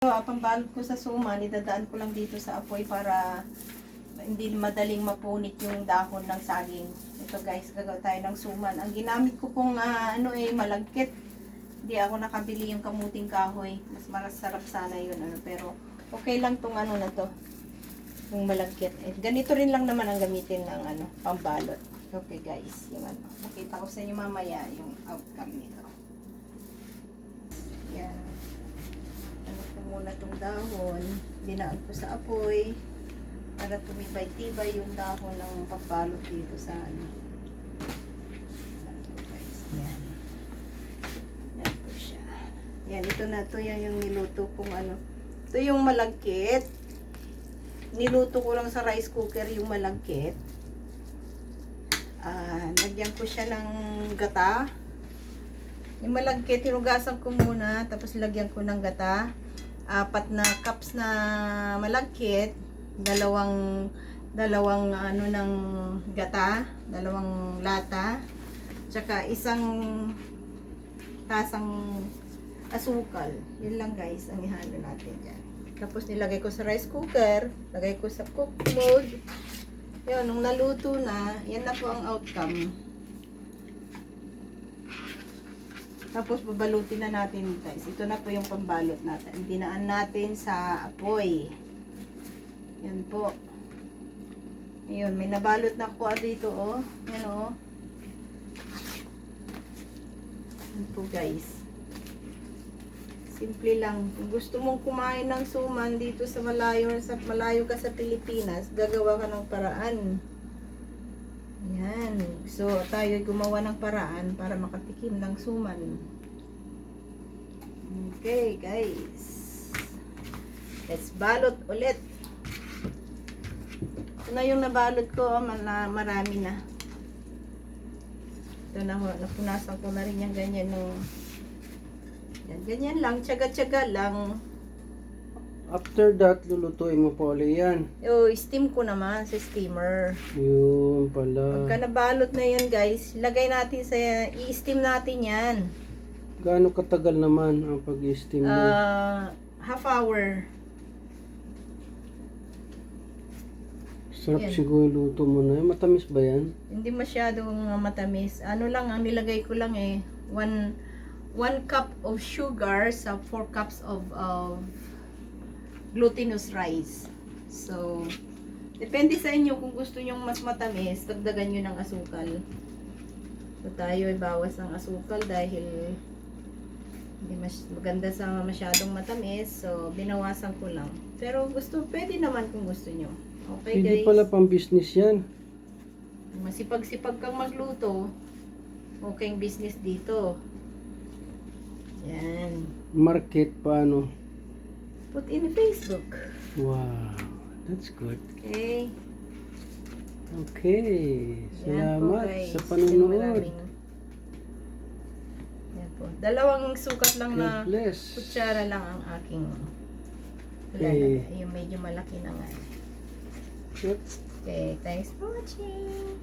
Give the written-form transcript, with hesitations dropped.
Pambalot ko sa suman, idadaan ko lang dito sa apoy para hindi madaling mapunit yung dahon ng saging. Ito guys, gagawa tayo ng suman. Ang ginamit ko pong malagkit. Hindi ako nakabili yung kamuting kahoy. Mas masarap sana yun. Pero okay lang tong na to. Yung malagkit. Ganito rin lang naman ang gamitin ng pambalot. Okay guys, yung makita ko sa inyo mamaya yung outcome nito. Yan. Muna itong dahon, dinaan ko sa apoy para tumibay-tibay yung dahon ng pagbalot dito sa yan. Yan po siya. Yan, ito na to, yan yung niluto kong ito yung malagkit. Niluto ko lang sa rice cooker yung malagkit. Lagyan ko siya ng gata. Yung malagkit, hinugasan ko muna, tapos lagyan ko ng gata. 4 na cups na malagkit, dalawang ng gata, 2 lata, tsaka 1 tasang asukal. Yun lang guys, ang ihalo natin dyan. Tapos nilagay ko sa rice cooker, lagay ko sa cook mode. Yun, nung naluto na, yan na po ang outcome. Tapos babalutin na natin guys. Ito na po yung pambalot natin. Dinaan natin sa apoy. Yan po. Ayun, may nabalot na ko dito oh. Yan oh. Yan po guys. Simple lang. Kung gusto mong kumain ng suman dito sa malayo ka sa Pilipinas, gagawa ka ng paraan. Yan. So, tayo gumawa ng paraan para makatikim ng suman. Okay, guys. Let's balot ulit. Ito na yung nabalot ko. Marami na. Ito na, napunasan ko na rin yung ganyan. No. Yan, ganyan lang. Tsaga-tsaga lang. After that, lulutuin mo pa ulit yan. Steam ko naman sa steamer. Yun pala. Pagka nabalot na yan guys, lagay natin i-steam natin yan. Gaano katagal naman ang pag-steam mo? Half hour. Sarap yan. Siguro luto mo na. Matamis ba yan? Hindi masyadong matamis. Ano lang, ang nilagay ko lang 1 cup of sugar sa 4 cups of glutinous rice. So, depende sa inyo kung gusto nyo mas matamis, dagdagan nyo ng asukal. So, tayo ay bawas ng asukal dahil hindi maganda sa masyadong matamis. So, binawasan ko lang. Pero pwede naman kung gusto nyo. Okay Hindi guys. pala pang business yan. Masipag-sipag kang magluto. Okay ang business dito. Yan. Market paano? Put in Facebook. Wow. That's good. Okay. Okay. Yan po, Salamat guys. sa panonood. Yan po. 2 sukat lang na God bless. kutsara lang ang aking Okay. yung medyo malaki na nga. Yep. Okay, thanks for watching.